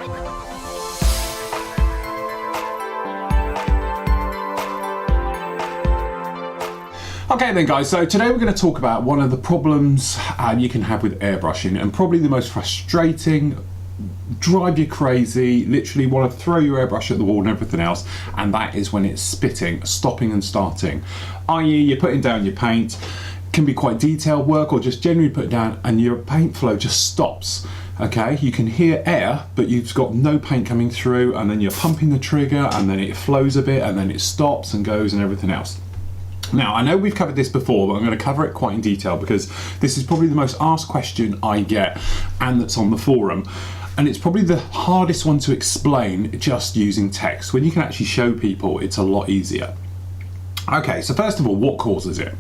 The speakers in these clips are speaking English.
Okay then guys, so today we're going to talk about one of the problems you can have with airbrushing, and probably the most frustrating, drive you crazy, literally want to throw your airbrush at the wall and everything else, and that is when it's spitting, stopping and starting. I.e. you're putting down your paint, can be quite detailed work or just generally put down and your paint flow just stops. Okay, you can hear air but you've got no paint coming through, and then you're pumping the trigger and then it flows a bit and then it stops and goes and everything else. Now, I know we've covered this before, but I'm going to cover it quite in detail because this is probably the most asked question I get and that's on the forum. And it's probably the hardest one to explain just using text. When you can actually show people, it's a lot easier. Okay, so first of all, what causes it?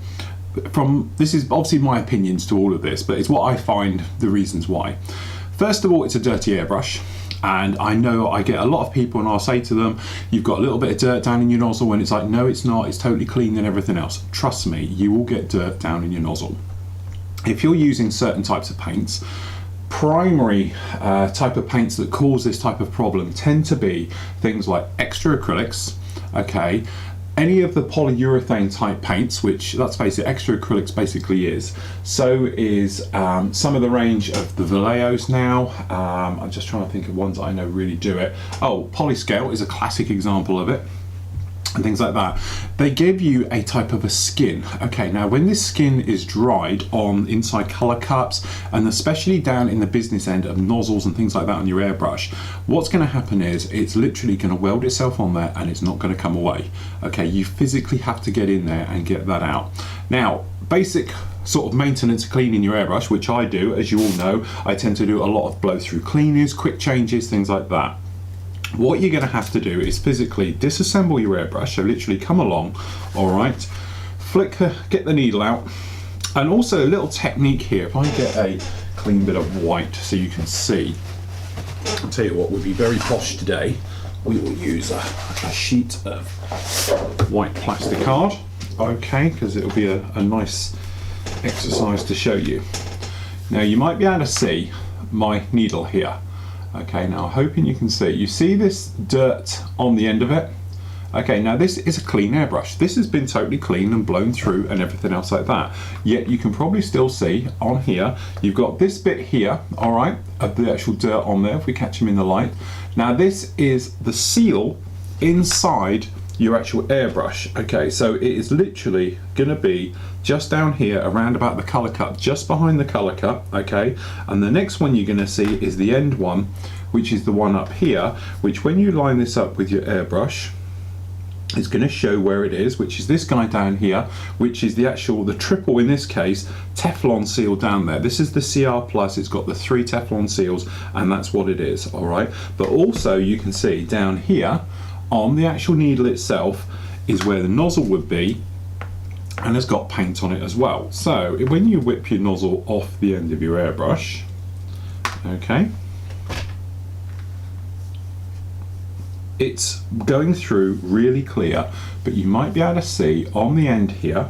This is obviously my opinions to all of this, but it's what I find the reasons why. First of all, it's a dirty airbrush. And I know I get a lot of people and I'll say to them, you've got a little bit of dirt down in your nozzle, and it's like, no it's not, it's totally clean and everything else. Trust me, you will get dirt down in your nozzle. If you're using certain types of paints, primary type of paints that cause this type of problem tend to be things like extra acrylics, okay, any of the polyurethane type paints, which that's basically extra acrylics basically is. So is some of the range of the Vallejo's now. I'm just trying to think of ones I know really do it. Oh, Polyscale is a classic example of it. And things like that. They give you a type of a skin. Okay, now when this skin is dried on inside color cups, and especially down in the business end of nozzles and things like that on your airbrush, what's going to happen is it's literally going to weld itself on there and it's not going to come away. Okay, you physically have to get in there and get that out. Now, basic sort of maintenance cleaning your airbrush, which I do, as you all know, I tend to do a lot of blow through cleaners, quick changes, things like that. What you're going to have to do is physically disassemble your airbrush, so literally come along, alright, get the needle out, and also a little technique here, if I get a clean bit of white so you can see, I'll tell you what would be very posh today, we will use a sheet of white plastic card, okay, because it'll be a nice exercise to show you. Now you might be able to see my needle here. Okay, now I'm hoping you can see. You see this dirt on the end of it? Okay, now this is a clean airbrush. This has been totally clean and blown through and everything else like that. Yet you can probably still see on here, you've got this bit here, all right, of the actual dirt on there, if we catch them in the light. Now this is the seal inside your actual airbrush. Okay, so it is literally gonna be just down here around about the color cup, just behind the color cup, okay, and the next one you're gonna see is the end one, which is the one up here, which when you line this up with your airbrush, it's going to show where it is, which is this guy down here, which is the triple, in this case, Teflon seal down there. This is the CR Plus, it's got the 3 Teflon seals, and that's what it is, all right? But also you can see down here on the actual needle itself is where the nozzle would be, and it's got paint on it as well. So when you whip your nozzle off the end of your airbrush, okay, it's going through really clear, but you might be able to see on the end here,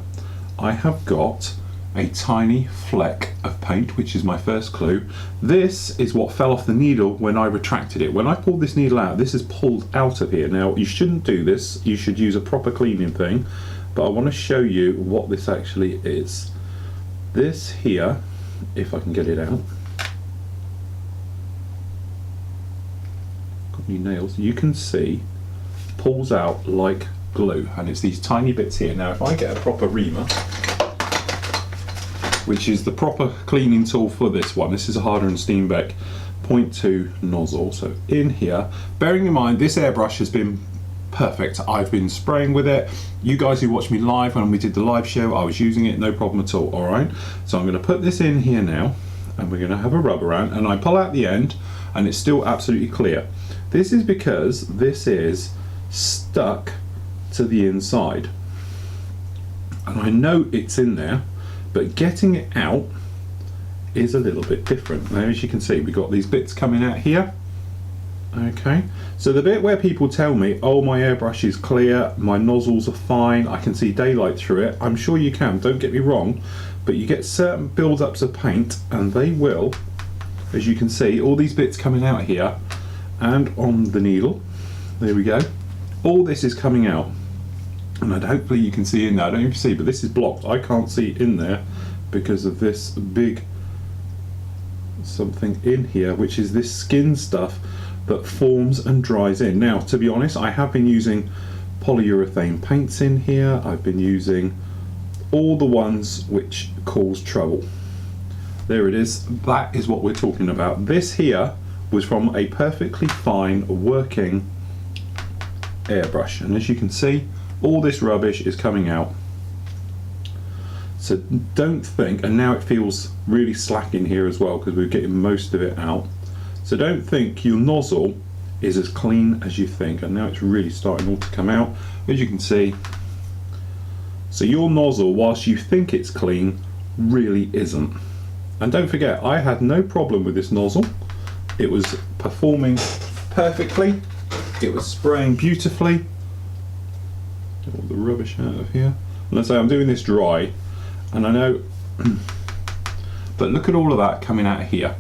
I have got a tiny fleck of paint, which is my first clue. This is what fell off the needle when I retracted it. When I pulled this needle out, this is pulled out of here. Now, you shouldn't do this. You should use a proper cleaning thing, but I want to show you what this actually is. This here, if I can get it out, nails, you can see pulls out like glue, and it's these tiny bits here. Now if I get a proper reamer, which is the proper cleaning tool for this one, this is a Harder and Steenbeck 0.2 nozzle, so in here, bearing in mind this airbrush has been perfect, I've been spraying with it, you guys who watched me live when we did the live show, I was using it, no problem at all. Alright, so I'm going to put this in here now, and we're going to have a rub around, and I pull out the end and it's still absolutely clear. This is because this is stuck to the inside, and I know it's in there, but getting it out is a little bit different. Now as you can see, we've got these bits coming out here. Okay, so the bit where people tell me, oh, my airbrush is clear, my nozzles are fine, I can see daylight through it, I'm sure you can, don't get me wrong, but you get certain build-ups of paint and they will, as you can see, all these bits coming out here, and on the needle. There we go. All this is coming out, and hopefully you can see in there. I don't know if you see, but this is blocked. I can't see in there because of this big something in here, which is this skin stuff that forms and dries in. Now, to be honest, I have been using polyurethane paints in here. I've been using all the ones which cause trouble. There it is. That is what we're talking about. This here was from a perfectly fine working airbrush, and as you can see, all this rubbish is coming out. So don't think, and now it feels really slack in here as well because we're getting most of it out. So don't think your nozzle is as clean as you think, and now it's really starting all to come out, as you can see. So your nozzle, whilst you think it's clean, really isn't. And don't forget, I had no problem with this nozzle. It was performing perfectly. It was spraying beautifully. Get all the rubbish out of here. And let's say I'm doing this dry, and I know, but look at all of that coming out of here.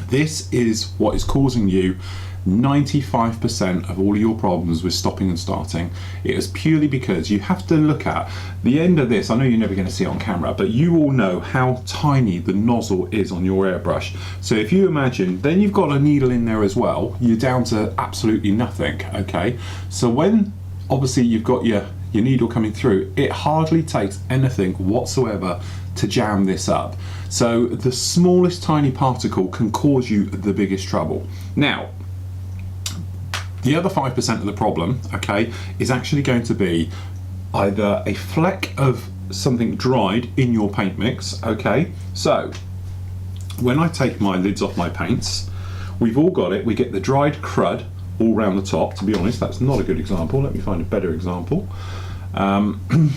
This is what is causing you 95% of all your problems with stopping and starting. It is purely because you have to look at the end of this. I know you're never going to see it on camera, but you all know how tiny the nozzle is on your airbrush. So if you imagine, then you've got a needle in there as well, you're down to absolutely nothing, okay? So when obviously you've got your needle coming through, it hardly takes anything whatsoever to jam this up. So the smallest tiny particle can cause you the biggest trouble. Now, the other 5% of the problem, okay, is actually going to be either a fleck of something dried in your paint mix, okay? So when I take my lids off my paints, we've all got it, we get the dried crud all around the top. To be honest, that's not a good example. Let me find a better example. And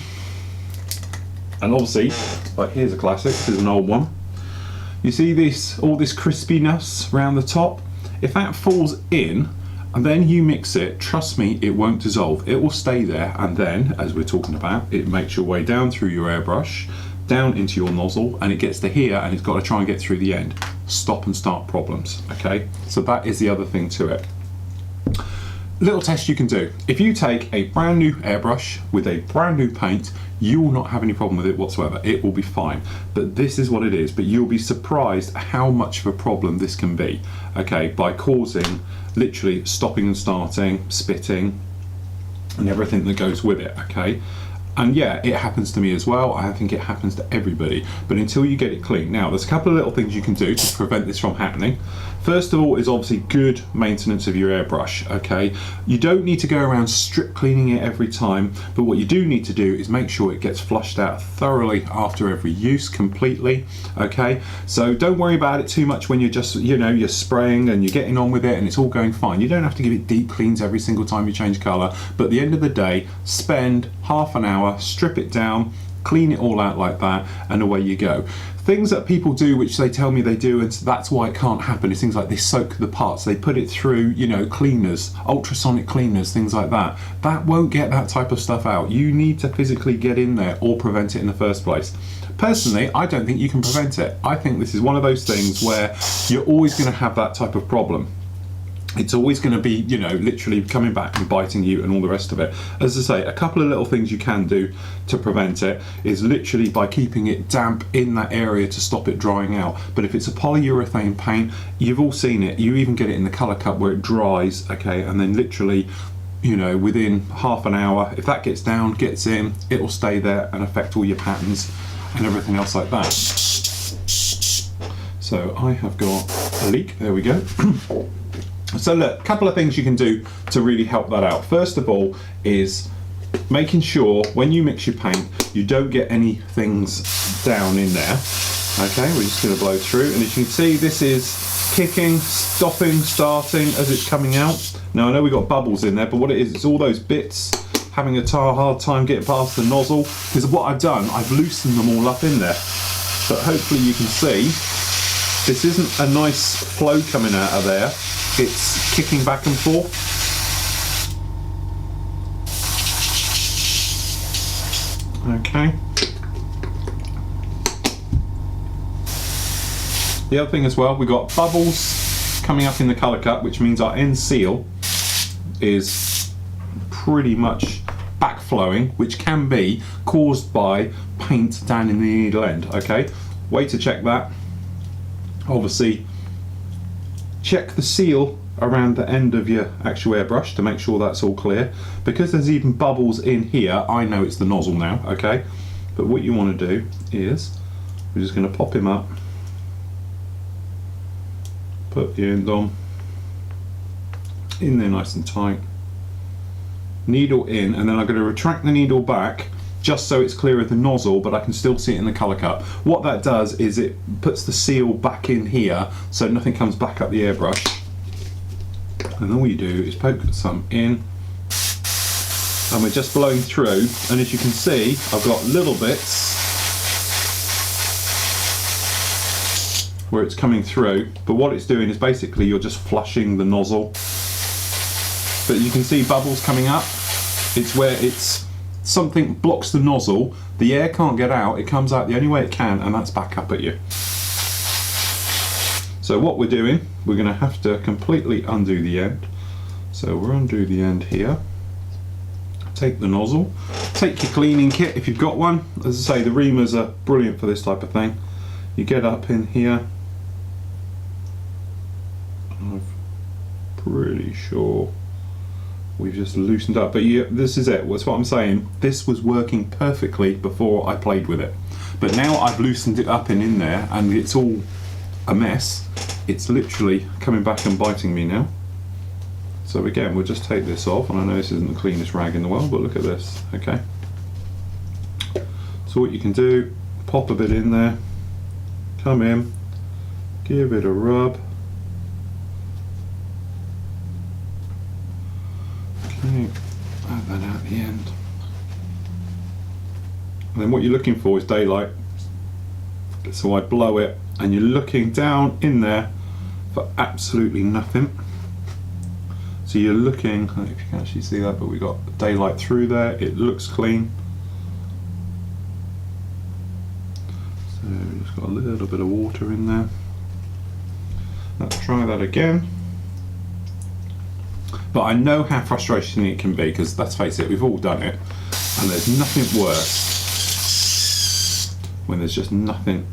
obviously, like here's a classic, this is an old one. You see this, all this crispiness around the top? If that falls in, and then you mix it, trust me, it won't dissolve. It will stay there, and then, as we're talking about, it makes your way down through your airbrush, down into your nozzle, and it gets to here, and it's got to try and get through the end. Stop and start problems, okay? So that is the other thing to it. Little test you can do. If you take a brand new airbrush with a brand new paint, you will not have any problem with it whatsoever. It will be fine. But this is what it is. But you'll be surprised how much of a problem this can be, okay, by causing literally stopping and starting, spitting, and everything that goes with it, okay? And yeah, it happens to me as well. I think it happens to everybody. But until you get it clean. Now, there's a couple of little things you can do to prevent this from happening. First of all is obviously good maintenance of your airbrush, okay? You don't need to go around strip cleaning it every time, but what you do need to do is make sure it gets flushed out thoroughly after every use completely, okay? So don't worry about it too much when you're just, you know, you're spraying and you're getting on with it and it's all going fine. You don't have to give it deep cleans every single time you change color, but at the end of the day, spend half an hour, strip it down, clean it all out like that, and away you go. Things that people do, which they tell me they do, and that's why it can't happen, is things like they soak the parts, they put it through, you know, cleaners, ultrasonic cleaners, things like that. That won't get that type of stuff out. You need to physically get in there or prevent it in the first place. Personally, I don't think you can prevent it. I think this is one of those things where you're always going to have that type of problem. It's always going to be, you know, literally coming back and biting you and all the rest of it. As I say, a couple of little things you can do to prevent it is literally by keeping it damp in that area to stop it drying out. But if it's a polyurethane paint, you've all seen it. You even get it in the colour cup where it dries, okay, and then literally, you know, within half an hour, if that gets down, gets in, it will stay there and affect all your patterns and everything else like that. So I have got a leak, there we go. So look, a couple of things you can do to really help that out. First of all is making sure when you mix your paint, you don't get any things down in there. Okay, we're just going to blow through, and as you can see, this is kicking, stopping, starting as it's coming out. Now I know we've got bubbles in there, but what it is, it's all those bits having a hard time getting past the nozzle, because what I've done, I've loosened them all up in there. But hopefully you can see, this isn't a nice flow coming out of there. It's kicking back and forth. Okay. The other thing as well, we've got bubbles coming up in the colour cup, which means our end seal is pretty much backflowing, which can be caused by paint down in the needle end. Okay, way to check that. Obviously, check the seal around the end of your actual airbrush to make sure that's all clear. Because there's even bubbles in here, I know it's the nozzle now, okay? But what you want to do is, we're just going to pop him up, put the end on, in there nice and tight, needle in, and then I'm going to retract the needle back just so it's clear of the nozzle, but I can still see it in the colour cup. What that does is it puts the seal back in here so nothing comes back up the airbrush. And all you do is poke some in, and we're just blowing through, and as you can see, I've got little bits where it's coming through, but what it's doing is basically you're just flushing the nozzle. But you can see bubbles coming up. It's where it's something blocks the nozzle, the air can't get out, it comes out the only way it can, and that's back up at you. So what we're doing, we're going to have to completely undo the end. So we'll undo the end here, take the nozzle, take your cleaning kit if you've got one. As I say, the reamers are brilliant for this type of thing. You get up in here, I'm pretty sure we've just loosened up, but this is it, that's what I'm saying. This was working perfectly before I played with it, but now I've loosened it up and in there and it's all a mess. It's literally coming back and biting me now. So again, we'll just take this off, and I know this isn't the cleanest rag in the world, but look at this, okay? So what you can do, pop a bit in there, come in, give it a rub. Okay, add that out the end. And then what you're looking for is daylight. So I blow it, and you're looking down in there for absolutely nothing. So you're looking, I don't know if you can actually see that, but we've got daylight through there, it looks clean. So we've just got a little bit of water in there. Let's try that again. But I know how frustrating it can be, because let's face it, we've all done it, and there's nothing worse when there's just nothing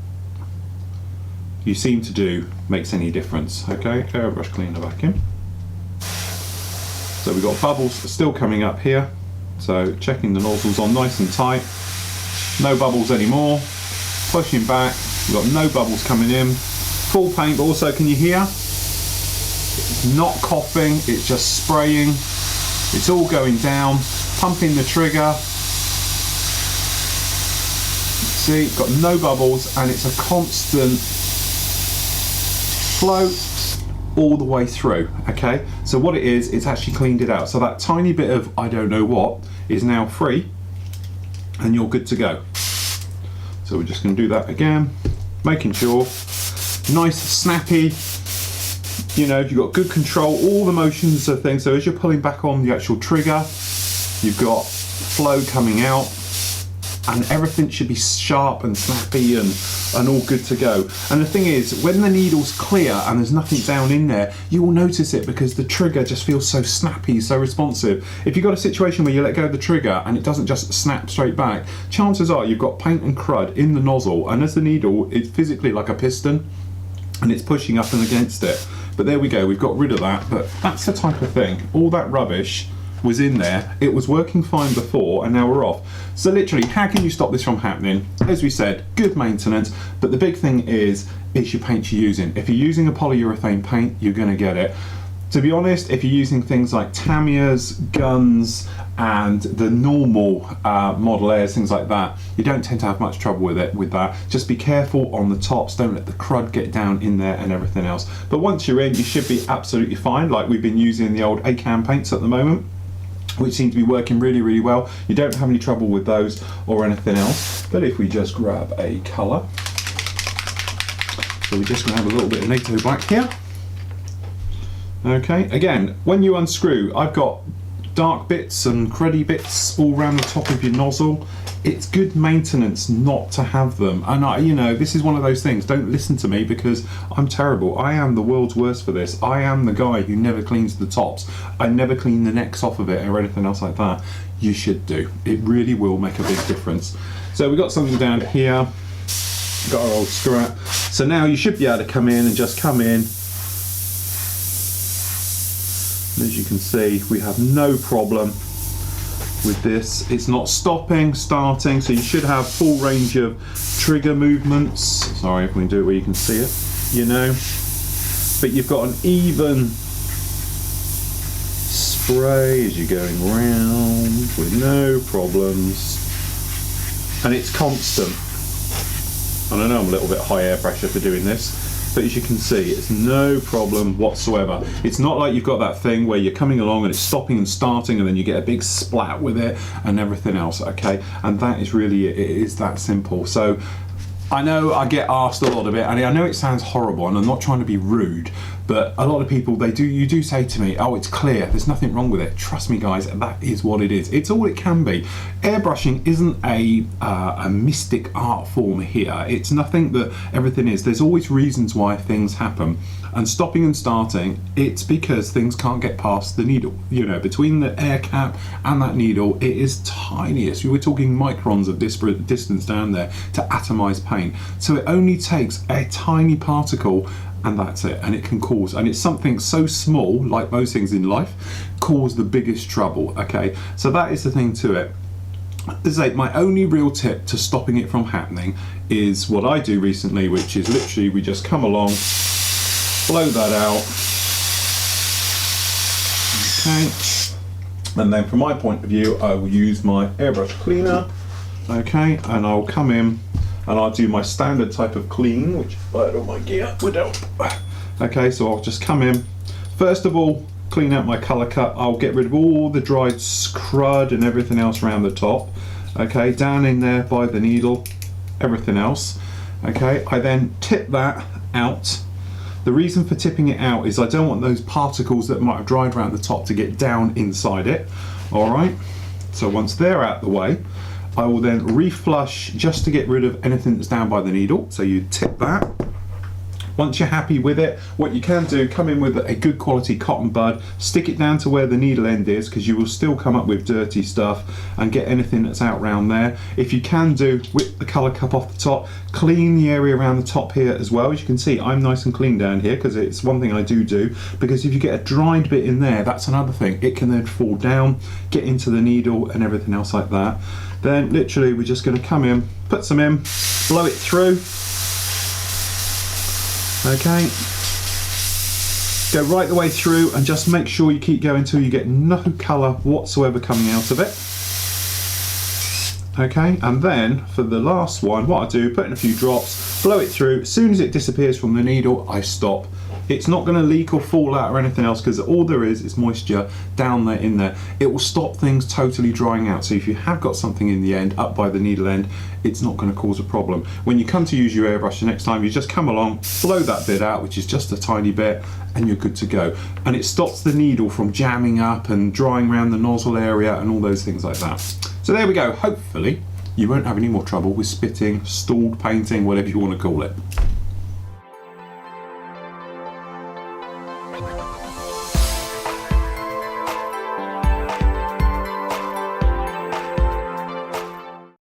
you seem to do makes any difference. Okay, airbrush cleaner back in. So we've got bubbles still coming up here, so checking the nozzles on nice and tight. No bubbles anymore. Pushing back, we've got no bubbles coming in. Full paint, but also can you hear? It's not coughing, it's just spraying. It's all going down, pumping the trigger. See, got no bubbles, and it's a constant flow all the way through. Okay, so what it is, it's actually cleaned it out. So that tiny bit of I don't know what is now free, and you're good to go. So we're just going to do that again, making sure nice, snappy. You know, you've got good control, all the motions of things. So as you're pulling back on the actual trigger, you've got flow coming out, and everything should be sharp and snappy and all good to go. And the thing is, when the needle's clear and there's nothing down in there, you will notice it because the trigger just feels so snappy, so responsive. If you've got a situation where you let go of the trigger and it doesn't just snap straight back, chances are you've got paint and crud in the nozzle, and as the needle, it's physically like a piston and it's pushing up and against it. But there we go, we've got rid of that. But that's the type of thing, all that rubbish was in there, it was working fine before, and now we're off. So literally, how can you stop this from happening? As we said, good maintenance, but the big thing is your paint you're using. If you're using a polyurethane paint, you're going to get it. To be honest, if you're using things like Tamiya's, Guns, and the normal Model Airs, things like that, you don't tend to have much trouble with that. Just be careful on the tops, don't let the crud get down in there and everything else. But once you're in, you should be absolutely fine. Like we've been using the old ACAM paints at the moment, which seem to be working really, really well. You don't have any trouble with those or anything else. But if we just grab a colour, so we're just going to have a little bit of NATO black here. Okay, again, when you unscrew, I've got dark bits and cruddy bits all around the top of your nozzle, it's good maintenance not to have them. And you know, this is one of those things, don't listen to me because I'm terrible. I am the world's worst for this. I am the guy who never cleans the tops. I never clean the necks off of it or anything else like that. You should do. It really will make a big difference. So we've got something down here, got our old scrap. So now you should be able to come in and just come in. And as you can see, we have no problem with this. It's not stopping, starting, so you should have full range of trigger movements. Sorry if we can do it where you can see it, you know. But you've got an even spray as you're going round with no problems. And it's constant. And I know I'm a little bit high air pressure for doing this, but as you can see, it's no problem whatsoever. It's not like you've got that thing where you're coming along and it's stopping and starting and then you get a big splat with it and everything else, okay? And that is really it. It is that simple. So I know I get asked a lot of it, and I know it sounds horrible, and I'm not trying to be rude, but a lot of people, you do say to me, oh, it's clear, there's nothing wrong with it. Trust me, guys, that is what it is. It's all it can be. Airbrushing isn't a mystic art form here. It's nothing that everything is. There's always reasons why things happen. And stopping and starting, it's because things can't get past the needle. You know, between the air cap and that needle, it is tiniest. We're talking microns of distance down there to atomize paint. So it only takes a tiny particle and that's it, and it can cause, and it's something so small, like most things in life, cause the biggest trouble, okay? So that is the thing to it. As I say, my only real tip to stopping it from happening is what I do recently, which is literally we just come along, blow that out, okay, and then from my point of view, I will use my airbrush cleaner, okay, and I'll come in and I'll do my standard type of clean, which I had all my gear without. Okay, so I'll just come in. First of all, clean out my colour cut. I'll get rid of all the dried crud and everything else around the top. Okay, down in there by the needle, everything else. Okay, I then tip that out. The reason for tipping it out is I don't want those particles that might have dried around the top to get down inside it. All right, so once they're out the way, I will then reflush just to get rid of anything that's down by the needle. So you tip that. Once you're happy with it, what you can do, come in with a good quality cotton bud, stick it down to where the needle end is, because you will still come up with dirty stuff and get anything that's out around there. If you can do, whip the colour cup off the top, clean the area around the top here as well. As you can see, I'm nice and clean down here because it's one thing I do, because if you get a dried bit in there, that's another thing. It can then fall down, get into the needle and everything else like that. Then literally we're just going to come in, put some in, blow it through. Okay, go right the way through and just make sure you keep going until you get no colour whatsoever coming out of it. Okay, and then for the last one, what I do, put in a few drops, blow it through. As soon as it disappears from the needle, I stop. It's not going to leak or fall out or anything else, because all there is moisture down there in there. It will stop things totally drying out. So if you have got something in the end, up by the needle end, it's not going to cause a problem. When you come to use your airbrush the next time, you just come along, blow that bit out, which is just a tiny bit, and you're good to go. And it stops the needle from jamming up and drying around the nozzle area and all those things like that. So there we go. Hopefully you won't have any more trouble with spitting, stalled painting, whatever you want to call it.